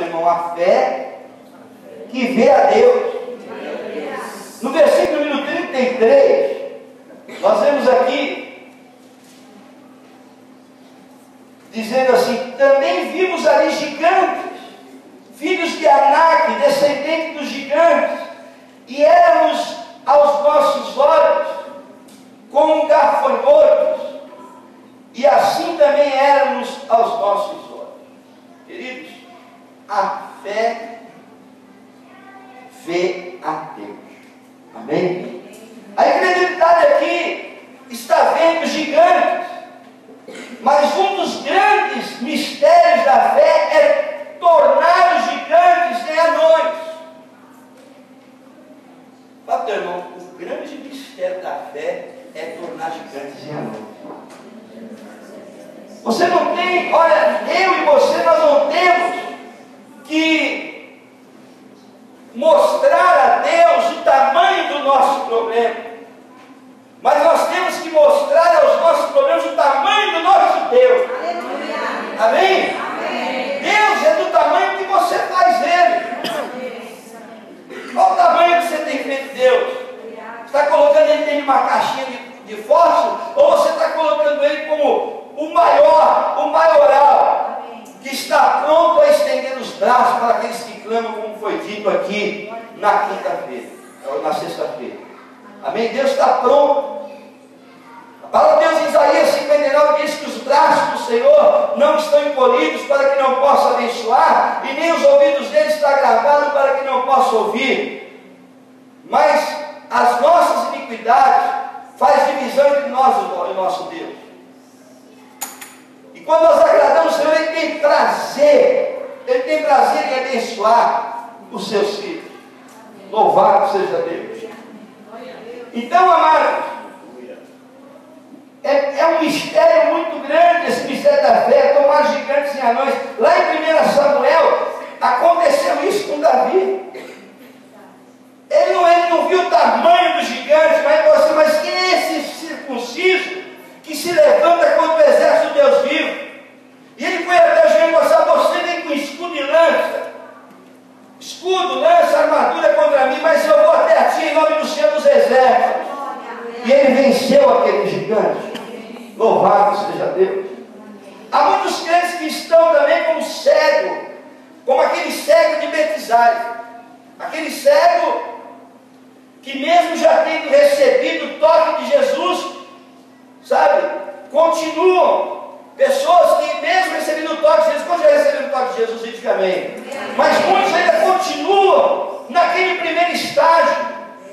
Irmão, a fé que vê a Deus. No versículo número 33, nós vemos aqui, dizendo assim: também vimos ali gigantes, filhos de Anak, descendentes dos gigantes, e éramos aos nossos olhos como gafanhotos, e assim também éramos aos nossos olhos. Queridos, a fé vê a Deus. Amém? A incredulidade aqui está vendo gigantes, mas um dos grandes mistérios da fé é tornar os gigantes em anões. Fala, meu irmão, o grande mistério da fé é tornar gigantes em anões. Você não tem, olha, eu e você, nós não temos que mostrar a Deus o tamanho do nosso problema, mas nós temos que mostrar aos nossos problemas o tamanho do nosso Deus. Aleluia. Amém? Amém? Deus é do tamanho que você faz Ele. Qual o tamanho que você tem feito Deus? Você está colocando Ele dentro de uma caixinha de fósforo, ou você está colocando Ele como o maior, o maioral, que está pronto a estender os braços para aqueles que clamam, como foi dito aqui na quinta-feira, ou na sexta-feira. Amém? Deus está pronto. A palavra de Deus em Isaías 59 diz que os braços do Senhor não estão encolhidos para que não possa abençoar, e nem os ouvidos dele estão gravados para que não possa ouvir. Mas as nossas iniquidades faz divisão entre nós e o nosso Deus. E quando nós agradamos o Senhor, Ele tem prazer em abençoar os seus filhos. Louvado seja Deus. Então, amados, é um mistério muito grande esse mistério da fé, tomar gigantes e anões. Lá em 1 Samuel, aconteceu isso com Davi. Ele não viu o tamanho dos gigantes, mas quem é esse circunciso que se levanta contra o exército de Deus vivo? E ele foi até o Jeú e falou: você vem com escudo e lança, armadura contra mim, mas eu vou até a ti em nome do Senhor dos exércitos. E ele venceu aquele gigante. Louvado seja Deus. Há muitos crentes que estão também como cego, como aquele cego de Betesda, aquele cego que mesmo já tendo recebido o toque de Jesus, sabe, continuam. Pessoas que mesmo recebendo o toque de Jesus, quando já receberam o toque de Jesus, diz amém. Mas muitos ainda continuam naquele primeiro estágio,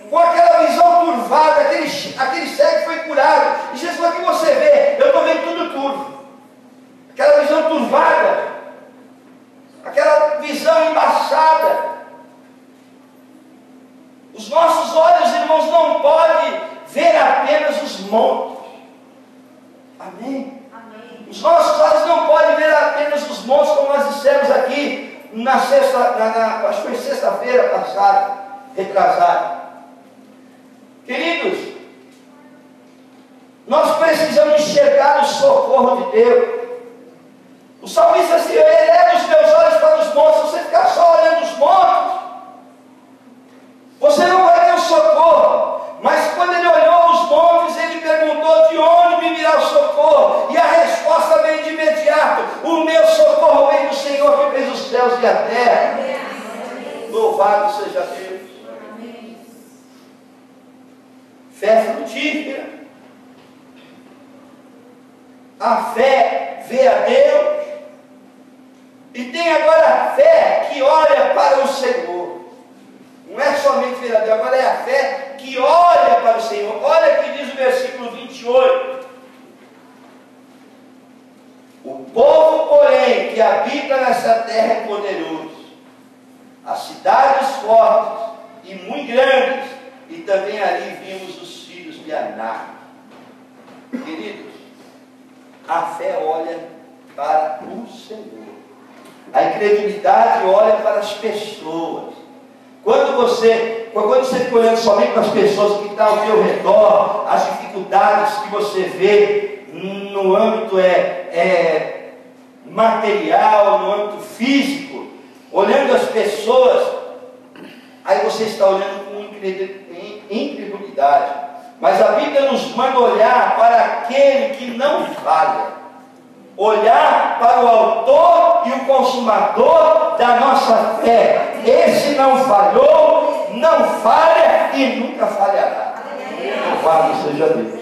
com aquela visão turvada, aquele cego foi curado. E Jesus falou: que você vê? Eu estou vendo tudo turvo. Aquela visão turvada, aquela visão embaçada. Os nossos olhos, irmãos, não podem ver apenas os montes. Amém? Amém. Os nossos olhos não podem ver apenas os montes, como nós dissemos aqui acho que foi sexta-feira passada, retrasada. Queridos, nós precisamos enxergar o socorro de Deus. O salmista disse: eleva os meus olhos para os montes. Se você ficar só olhando os montes, você não vai ver o socorro. Mas quando ele olhou os montes, ele perguntou: de onde me virá o socorro? E a resposta veio de imediato: o meu socorro vem do Senhor que fez os céus e a terra. Louvado seja Deus. Fé frutífera. A fé vê a Deus. E tem agora a fé que olha para o Senhor. Não é somente ver a Deus, agora é a fé que olha para o Senhor. Olha o que diz o versículo 28. O povo, porém, que habita nessa terra é poderoso. As cidades fortes e muito grandes, e também ali vimos os filhos de Anak. Queridos, a fé olha para o Senhor. A incredulidade olha para as pessoas. Quando você fica olhando somente para as pessoas que estão ao seu redor, as dificuldades que você vê no âmbito material, no âmbito físico, olhando as pessoas, aí você está olhando com incredulidade. Mas a Bíblia nos manda olhar para aquele que não falha. Olhar para o autor e o consumador da nossa fé. Esse não falhou, não falha e nunca falhará. Louvado seja Deus.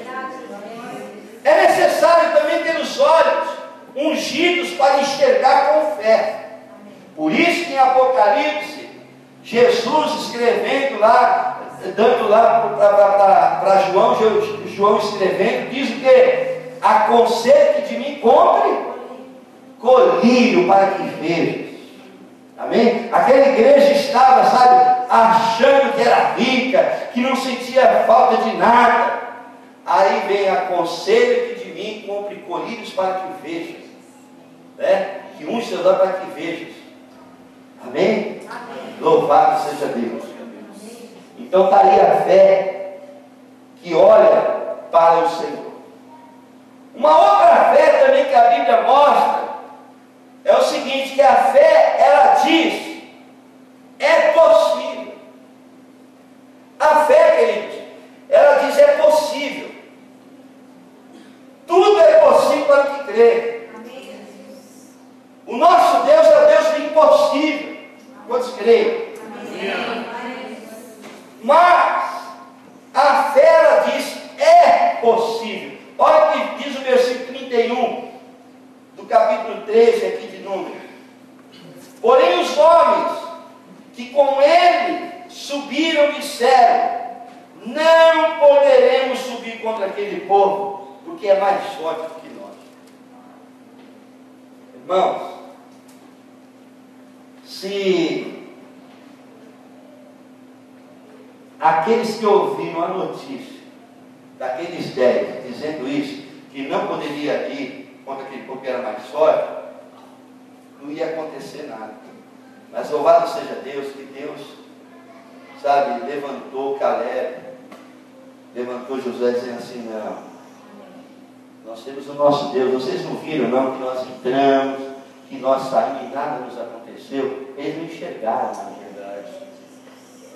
É necessário também ter os olhos ungidos para enxergar com fé. Por isso que em Apocalipse, Jesus escrevendo lá, dando lá para João escrevendo, diz o que? Aconselho que de mim compre colírio para que vejas. Amém? Aquela igreja estava, sabe, achando que era rica, que não sentia falta de nada. Aí vem aconselho que de mim compre colírios para que vejas, né? Que unge seus olhos para que vejas. Amém? Amém? Louvado seja Deus. Então está aí a fé que olha para o Senhor. Uma outra fé também que a Bíblia mostra é o seguinte, que a fé, ela diz, é possível. A fé, queridos, ela diz, é possível. Tudo é possível para o que crê. O nosso Deus é o Deus do impossível. Quantos creem? Mas a fé, ela diz, é possível. Olha o que diz o versículo 31 do capítulo 13 aqui de Números. Porém os homens que com ele subiram disseram: não poderemos subir contra aquele povo, porque é mais forte do que nós. Irmãos, se aqueles que ouviram a notícia daqueles 10 dizendo isso, que não poderia ir contra aquele povo que era mais forte, não ia acontecer nada. Mas louvado seja Deus, que Deus, sabe, levantou Caleb, levantou Josué, dizendo assim: não, nós temos o nosso Deus. Vocês não viram não que nós entramos, que nós saímos e nada nos aconteceu? Eles não enxergaram, na verdade.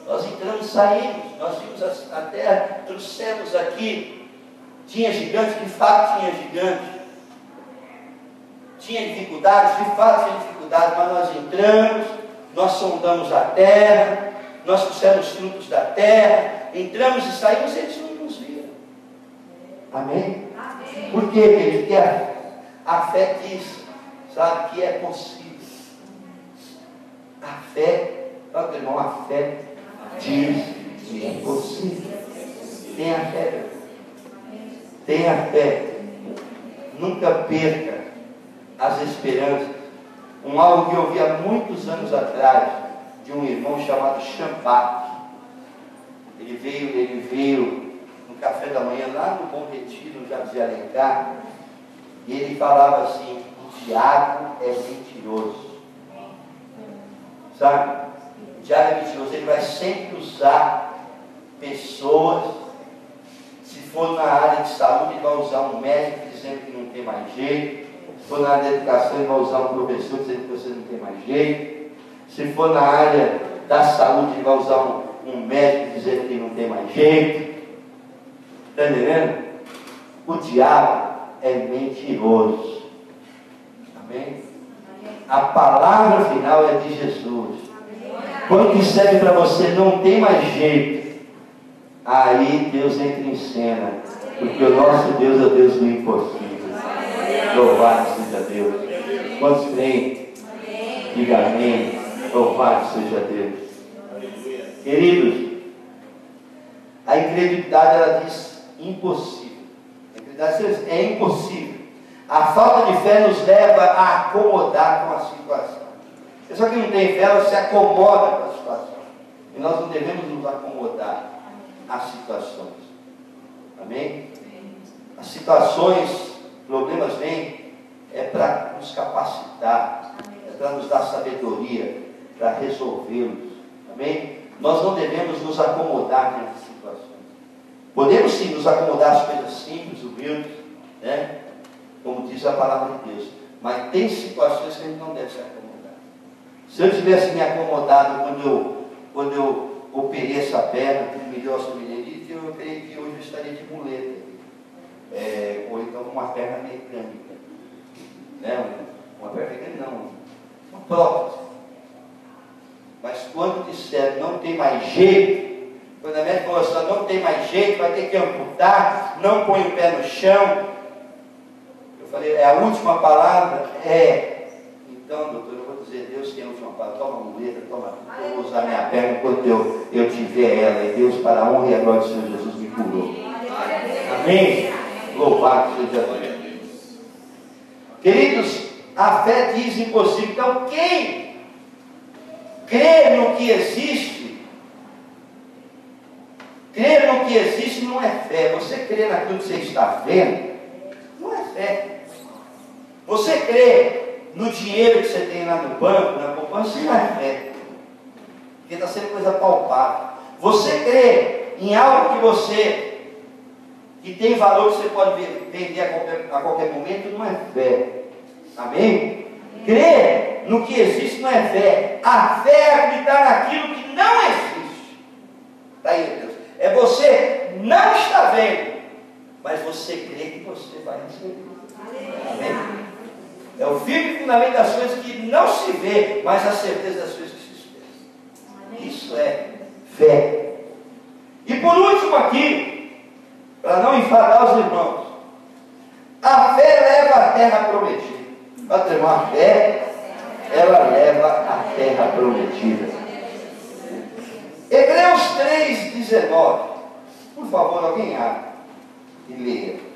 Nós entramos, saímos, nós vimos a terra, trouxemos aqui. Tinha gigantes, de fato tinha gigantes. Tinha dificuldades, de fato tinha dificuldades, mas nós entramos, nós sondamos a terra, nós trouxemos frutos da terra, entramos e saímos, eles não nos viram. Amém? Amém. Por quê, querido? Porque a fé diz, sabe, que é possível. A fé, olha, irmão, a fé diz que é possível. Tenha fé. Tenha fé. Nunca perca as esperanças. Algo que eu ouvi há muitos anos atrás de um irmão chamado Champac. Ele veio no café da manhã lá no Bom Retiro, no Jardim Alencar, e ele falava assim: o diabo é mentiroso. Sabe? O diabo é mentiroso, ele vai sempre usar pessoas. Se for na área de saúde, ele vai usar um médico dizendo que não tem mais jeito. Se for na área da educação, ele vai usar um professor dizendo que você não tem mais jeito. Se for na área da saúde, ele vai usar um médico dizendo que não tem mais jeito. Está entendendo? O diabo é mentiroso. Amém? A palavra final é de Jesus. Quando que serve para você não tem mais jeito, aí Deus entra em cena. Porque o nosso Deus é o Deus do impossível. Louvado seja Deus. Quantos creem? Diga amém. Louvado seja Deus. Queridos, a incredulidade, ela diz impossível. A incredulidade é impossível. A falta de fé nos leva a acomodar com a situação. A pessoa que não tem fé, ela se acomoda com a situação. E nós não devemos nos acomodar às situações. Amém? As situações, problemas vêm, é para nos capacitar, é para nos dar sabedoria, para resolvê-los. Amém? Nós não devemos nos acomodar nessas situações. Podemos sim nos acomodar às coisas simples, humildes, né? Como diz a palavra de Deus. Mas tem situações que a gente não deve se acomodar. Se eu tivesse me acomodado quando eu operei essa perna, que me deu a submenite, eu creio que hoje eu estaria de muleta. Ou então uma perna mecânica. Né? Uma perna mecânica não, uma prótese. Mas quando disser não tem mais jeito, quando a médica falou assim, não tem mais jeito, vai ter que amputar, não põe o pé no chão. Eu falei, é a última palavra? Então, doutor, eu vou dizer, Deus tem a última palavra, toma a muleta, toma, eu vou usar minha perna enquanto eu tiver ela, e Deus, para a honra e a glória do Senhor Jesus, me curou. Amém? Louvado seja Deus. Queridos, a fé diz impossível. Então, quem crê no que existe, crer no que existe não é fé. Você crê naquilo que você está vendo, não é fé. Você crê no dinheiro que você tem lá no banco, na poupança, não é fé. Porque está sendo coisa palpável. Você crê em algo que tem valor, que você pode vender a qualquer momento, não é fé. Amém? Crer no que existe não é fé. A fé é acreditar naquilo que não existe. Está aí, Deus. É você não está vendo, mas você crê que você vai receber. Amém? É o firme fundamento das coisas que não se vê, mas a certeza das coisas que se esperam. Isso é fé. E por último aqui, para não enfadar os irmãos, a fé leva à terra prometida. Para ter uma fé, ela leva à terra prometida. Hebreus 3,19. Por favor, alguém abre e leia.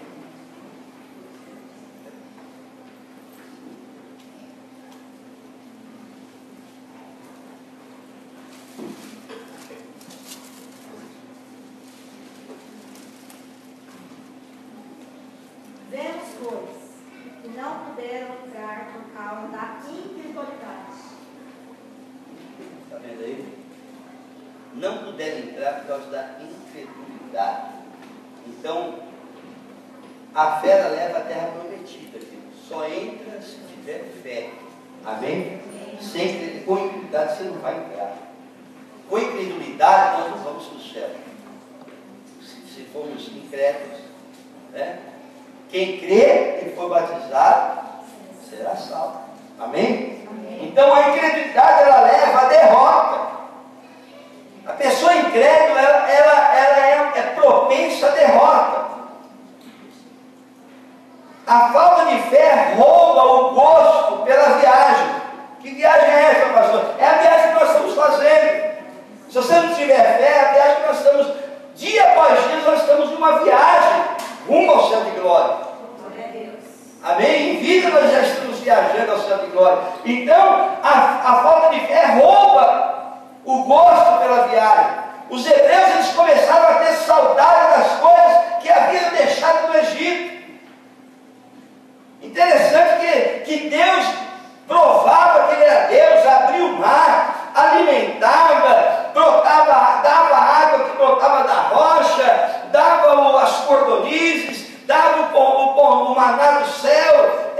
Vemos, pois, que não puderam entrar por causa da incredulidade. Está vendo aí? Não puderam entrar por causa da incredulidade. Então, a fé ela leva à terra prometida. Só entra se tiver fé. Amém? Sem com incredulidade você não vai entrar. Com incredulidade nós não vamos para o céu. Se formos incrédulos, né? Quem crê e for batizado será salvo. Amém? Amém? Então a incredulidade ela leva à derrota. A pessoa incrédula ela é propensa à derrota. A falta de fé rouba o gosto pela viagem. Que viagem é essa, pastor? É a viagem que nós estamos fazendo. Se você não tiver fé, a viagem que nós estamos, dia após dia, nós estamos numa viagem rumo ao céu de glória. Amém? Em vida nós já estamos viajando ao céu de glória. Então, a falta de fé rouba o gosto pela viagem. Os hebreus eles começaram a ter saudade das coisas que haviam deixado no Egito. Interessante que Deus provava que Ele era Deus, abria o mar, alimentava, dava água que brotava da rocha, dava as cordonizes, dava o maná do céu,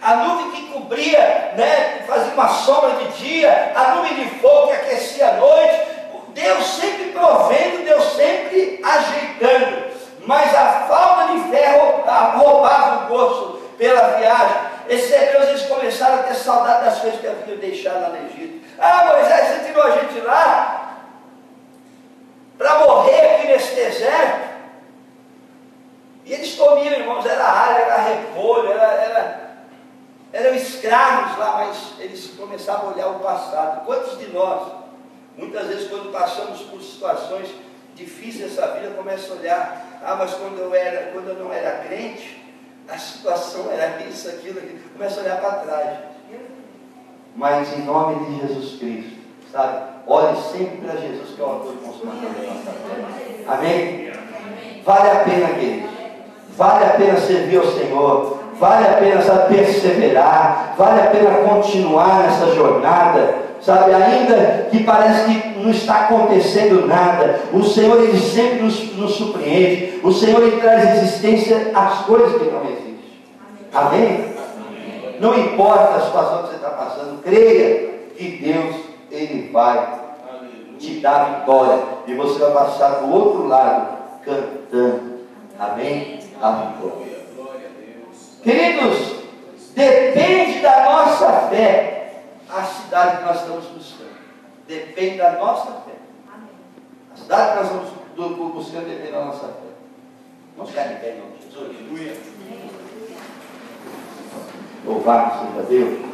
a nuvem que cobria, né, fazia uma sombra de dia, a nuvem de fogo que aquecia a noite. Deus sempre provendo, Deus sempre ajeitando. Mas a falta de fé roubava o gosto pela viagem. Esses hebreus eles começaram a ter saudade das coisas que haviam deixado lá no Egito. Moisés, você tirou a gente lá para morrer aqui nesse deserto. E eles comiam, irmãos, era alho, era repolho, eram escravos lá, mas eles começavam a olhar o passado. Quantos de nós, muitas vezes quando passamos por situações difíceis dessa vida, começa a olhar, mas quando eu não era crente, a situação era isso, aquilo, começa a olhar para trás. Mas em nome de Jesus Cristo, sabe? Olhe sempre para Jesus, que é o autor e consumador da nossa fé. Amém? Vale a pena, queridos. Vale a pena servir ao Senhor. Vale a pena, sabe, perseverar. Vale a pena continuar nessa jornada. Sabe, ainda que parece que não está acontecendo nada, o Senhor Ele sempre nos surpreende. O Senhor Ele traz existência às coisas que não existem. Amém? Não importa a situação que você está passando, creia que Deus, Ele vai te dar vitória. E você vai passar do outro lado, cantando. Amém? A vitória. Queridos, depende da nossa fé a cidade que nós estamos buscando. Depende da nossa fé. A cidade que nós estamos buscando depende da nossa fé. Vamos ficar de pé, não, Jesus. Aleluia. Louvado seja Deus.